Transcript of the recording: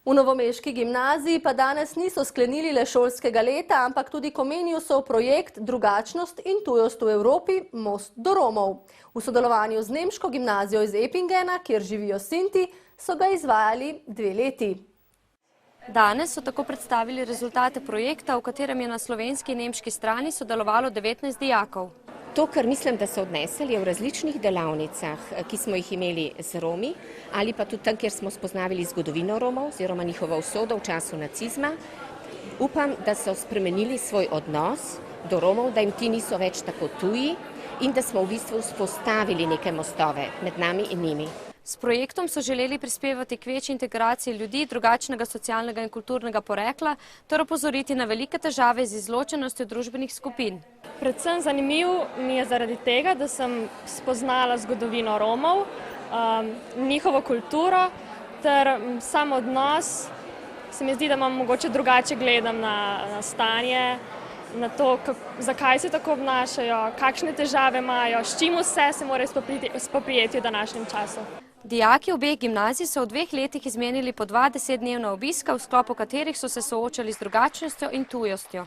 V novomeški gimnaziji pa danes niso sklenili le šolskega leta, ampak tudi Comeniusov projekt Drugačnost in tujost v Evropi – Most do Romov. V sodelovanju z nemško gimnazijo iz Epingena, kjer živijo Sinti, so ga izvajali 2 leti. Danes so tako predstavili rezultate projekta, v katerem je na slovenski in nemški strani sodelovalo 19 dijakov. To, kar mislim, da so odnesli, je v različnih delavnicah, ki smo jih imeli z Romi, ali pa tudi tam, kjer smo spoznavili zgodovino Romov oziroma njihovo usodo v času nacizma. Upam, da so spremenili svoj odnos do Romov, da jim ti niso več tako tuji in da smo v bistvu vzpostavili neke mostove med nami in njimi. S projektom so želeli prispevati k večji integraciji ljudi drugačnega socialnega in kulturnega porekla ter opozoriti na velike težave z izločenostjo družbenih skupin. Predvsem zanimiv mi je zaradi tega, da sem spoznala zgodovino Romov, njihovo kulturo ter sam odnos. Se mi zdi, da imam mogoče drugače gledam na stanje, na to, zakaj se tako obnašajo, kakšne težave imajo, s čim vse se morajo spoprijeti v današnjem času. Dijaki obeh gimnazij so v 2 letih izmenili po 2 10-dnevna obiska, v sklopu katerih so se soočali z drugačnostjo in tujostjo.